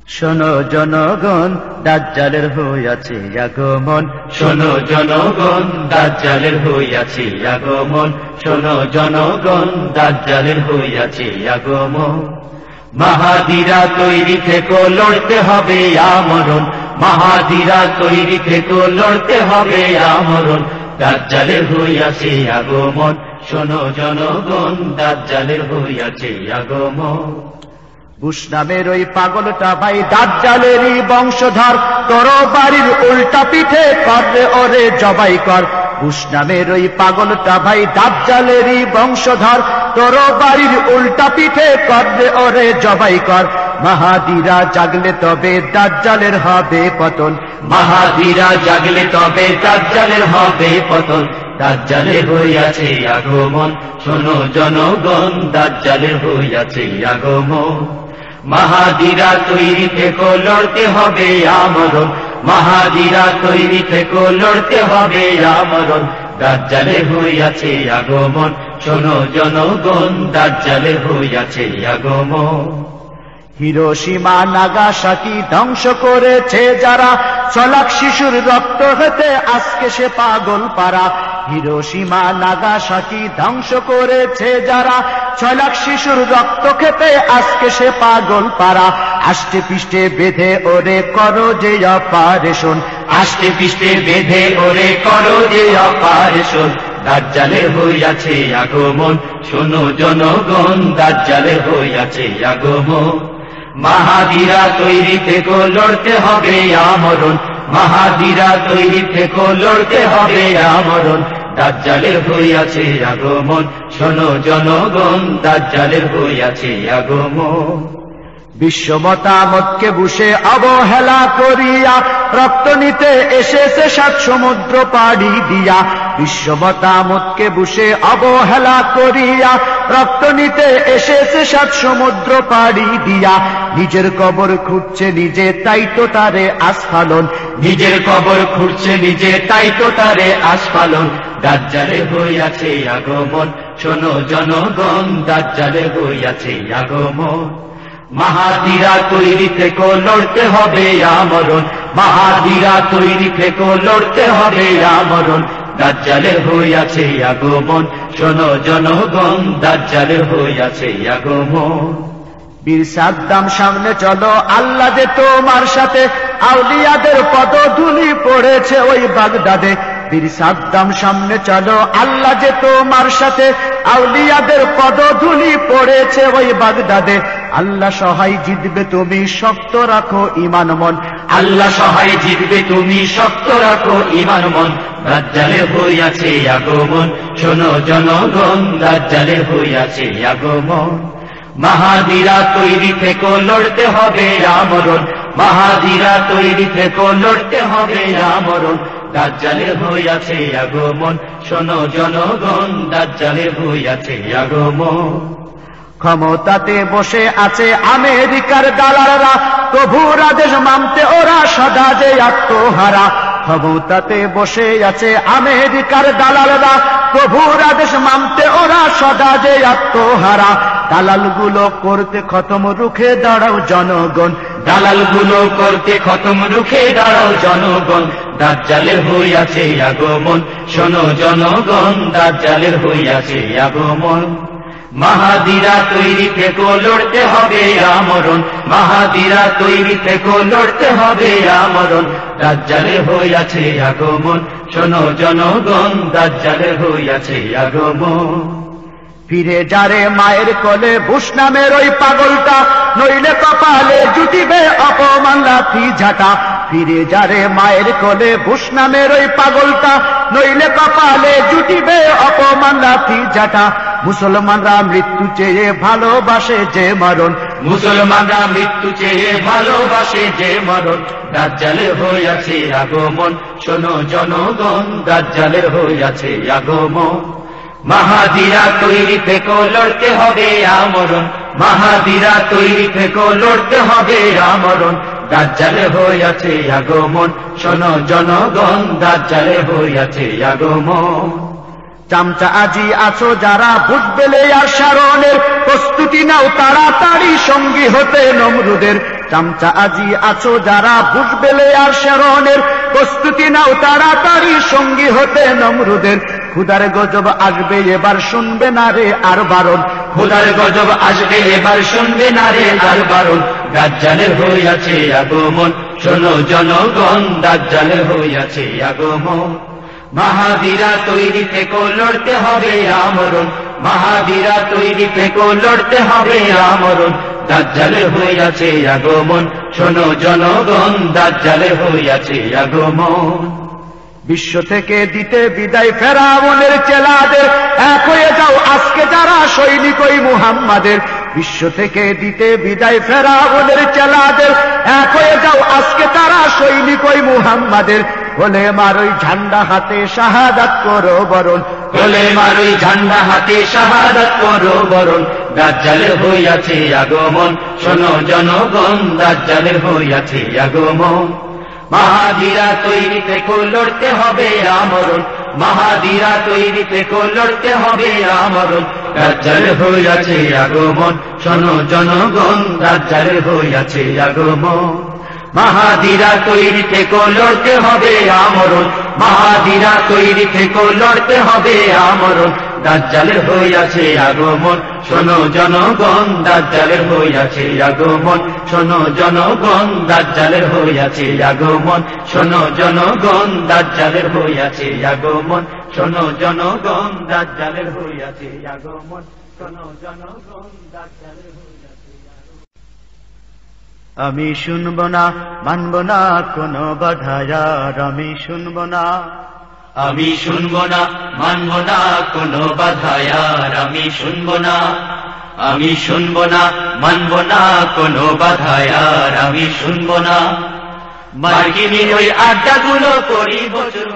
শোনো জনগণ, দাজ্জালের হইয়াছে আগমন। শোনো জনগণ, দাজ্জালের হইয়াছে আগমন। শোনো জনগণ, দাজ্জালের হইয়াছে আগমন। মাহাদিরা তৈরি থেকো, লড়তে হবে আমরণ। মাহাদিরা তৈরি থেকো, লড়তে হবে আমরণ। দাজ্জালের হইয়াছে আগমন। শোনো জনগণ, দাজ্জালের হইয়াছে আগমন। বুশ নামের ওই পাগলটা ভাই দাজ্জালেরই বংশধর, তোর বাড়ির উল্টা পিঠে করবে ওরে জবাই কর। বুশ নামের ওই পাগলটা ভাই দাজ্জালেরই বংশধর, তোর বাড়ির উল্টা পিঠে করবে ওরে জবাই কর। মাহাদিরা জাগলে তবে দাজ্জালের হবে পতন। মাহাদিরা জাগলে তবে দাজ্জালের হবে পতন। দাজ্জালের হইয়াছে আগমন। শোনো জনগণ, দাজ্জালের হইয়াছে আগমন। মাহাদিরা তৈরি থেকো, লড়তে হবে আমরণ। মাহাদিরা তৈরি থেকো, লড়তে হবে আমরণ। দাজ্জালের হইয়াছে আগমন। শোনো জনগণ, দাজ্জালের হইয়াছে আগমন। হিরোশিমা নাগাসাকি ধ্বংস করেছে যারা, 6 লাখ শিশুর রক্ত হতে আজকে সে পাগল পারা। হিরোশিমা নাগাসাকি ধ্বংস করেছে যারা, 6 লাখ শিশুর রক্ত খেতে আজকে সে পাগল পারা। আষ্টে পিষ্টে বেঁধে ওরে করো যে অপারেশন। আষ্টে পিষ্টে বেঁধে ওরে করো যে অপারেশন। দাজ্জালের হইয়াছে আগমন। শোনো জনগণ, দাজ্জালের হইয়াছে আগমন। মাহাদিরা তৈরি থেকো, লড়তে হবে আমরণ। মাহাদিরা তৈরি থেকো, লড়তে হবে আমরণ। দাজ্জালের হইয়াছে আগমন। শোনো জনগণ, দাজ্জালের হইয়াছে আগমন। বিশ্ব মতামতকে বুঝে অবহেলা করিয়া, রক্ত নিতে এসেছে 7 সমুদ্র পাড়ি দিয়া। বিশ্ব মতামতকে বুঝে অবহেলা করিয়া, রক্ত নিতে এসেছে 7 সমুদ্র পাড়ি দিয়া। নিজের কবর খুঁড়ছে নিজে, তাই তো তারে আস্ফালন। নিজের কবর খুঁড়ছে নিজে, তাই তো তারে আস্ফালন। দাজ্জালের হইয়াছে আগমন। শোনো জনগণ, দাজ্জালের হইয়াছে আগমন। মাহাদিরা তৈরি থেকো, লড়তে হবে আমরণ। মাহাদিরা তৈরি থেকো, লড়তে হবে আমরণ। দাজ্জালের হইয়াছে আগমন। শোনো জনগণ, দাজ্জালের হইয়াছে আগমন। বীর সাদ্দাম সামনে চলো, আল্লাহ যে তোমার সাথে, আউলিয়াদের পদধূলি পড়েছে ওই বাগদাদে। বীর সাদ্দাম সামনে চলো, আল্লাহ যে তোমার সাথে, আউলিয়াদের পদধূলি পড়েছে ওই বাগদাদে। আল্লাহ সহায় জিতবে, তুমি শক্ত রাখো ঈমান মন। আল্লাহ সহায় জিতবে, তুমি শক্ত রাখো ঈমান মন। দাজ্জালের হইয়াছে আগমন। শোনো জনগণ, দাজ্জালের হইয়াছে আগমন। মাহাদিরা তৈরি থেকো, লড়তে হবে আমরণ। মাহাদিরা তৈরি থেকো, লড়তে হবে আমরণ। দাজ্জালের হইয়াছে আগমন। শোনো জনগণ, দাজ্জালের হইয়াছে আগমন। ক্ষমতাতে বসে আছে আমেরিকার দালালরা, প্রভুর আদেশ মানতে ওরা সদা যে আত্মহারা। ক্ষমতাতে বসে আছে আমেরিকার দালালরা, প্রভুর আদেশ মানতে ওরা সদা যে আত্মহারা। দালালগুলো করতে খতম, রুখে দাঁড়াও জনগণ। দালালগুলো করতে খতম, রুখে দাঁড়াও জনগণ। দাজ্জালের হইয়াছে আগমন। শোনো জনগণ, দাজ্জালের হইয়াছে আগমন। মাহাদিরা তৈরি থেকো, লড়তে হবে আমরণ। মাহাদিরা তৈরি থেকো, লড়তে হবে আমরণ। দাজ্জালের হইয়াছে আগমন। শোনো জনগণ, দাজ্জালের হইয়াছে আগমন। ফিরে যারে মায়ের কোলে বুশ নামের ওই পাগলটা, নইলে কপালে জুটিবে অপমান লাথি ঝাঁটা। ফিরে যারে মায়ের কোলে বুশ নামের ওই পাগলটা, নইলে কপালে জুটিবে অপমান লাথি ঝাঁটা। মুসলমানরা মৃত্যু চেয়ে ভালোবাসে যে মরণ। মুসলমানরা মৃত্যু চেয়ে ভালোবাসে যে মরণ। দাজ্জালের হইয়াছে আগমন। শোনো জনগণ, দাজ্জালের হইয়াছে আগমন। মাহাদিরা তৈরি থেকো, লড়তে হবে আমরণ। মাহাদিরা তৈরি থেকো, লড়তে হবে আমরণ। দাজ্জালের হইয়াছে আগমন। শোনো জনগণ, দাজ্জালের হইয়াছে আগমন। চামচা আজি আছো যারা ভোট বেলে আর শারণের, প্রস্তুতি নাও তাড়াতাড়ি সঙ্গী হতে নমরুদের। চামচা আজি আছো যারা বুঝবেলে আর শেরনের, প্রস্তুতি নাও তাড়াতাড়ি সঙ্গী হতে নমরুদের। খুদার গজব আসবে এবার শুনবে না রে আর বারণ, খোদার গজব আসবে এবার শুনবে না রে আর বারণ। দাজ্জালের হইয়াছে আগমন, শোনো জনগণ, দাজ্জালের হইয়াছে আগমন। মাহাবীরা তৈরি থেকো, লড়তে হবে আমরণ, মাহাবীরা তৈরি থেকো, লড়তে হবে আমরণ। দাজ্জালের হইয়াছে আগমন, শোনো জনগণ, দাজ্জালের হইয়াছে আগমন। বিশ্ব থেকে দিতে বিদায় ফেরাউনের চেলাদের, এক হয়ে যাও আজকে যারা সৈনিক ওই মুহাম্মাদের। বিশ্ব থেকে দিতে বিদায় ফেরাউনের চেলাদের, এক হয়ে যাও আজকে তারা সৈনিক ওই মুহাম্মাদের। বলে মারই ঝান্ডা হাতে শাহাদাত করো বরণ, বলে মারই ঝান্ডা হাতে শাহাদাত করো বরণ। দাজ্জালের হইয়াছে আগমন, শোনো জনগণ, দাজ্জালের হইয়াছে আগমন। মাহাদীরা তৈরি থেকো, লড়তে হবে আমরণ, মাহাদীরা তৈরি থেকো, লড়তে হবে আমরণ। দাজ্জালের হইয়াছে আগমন, শোনো জনগণ, দাজ্জালের হইয়াছে আগমন। মাহাদীরা তৈরি থেকো, লড়তে হবে আমরণ, মাহাদীরা তৈরি থেকো, লড়তে হবে আমরণ। দাজ্জালের হইয়াছে আগমন, শোনো জনগণ, দাজ্জালের হইয়াছে আগমন। শোনো জনগণ, দাজ্জালের হইয়াছে আগমন। শোনো জনগণ, দাজ্জালের হইয়াছে আগমন। শোনো জনগণ, দাজ্জালের হইয়াছে আগমন। শোনো জনগণ, দাজ্জালের হইয়াছে আগমন। আমি শুনব না মানব না কোনো বাধায়ার, আমি শুনব না, আমি শুনব না মানব না কোনো বাধায়ার, আমি শুনব না, আমি শুনব না মানব না কোনো বাধায়ার, আমি শুনব না। মার্কিনী ওই আড্ডাগুলো করি বছর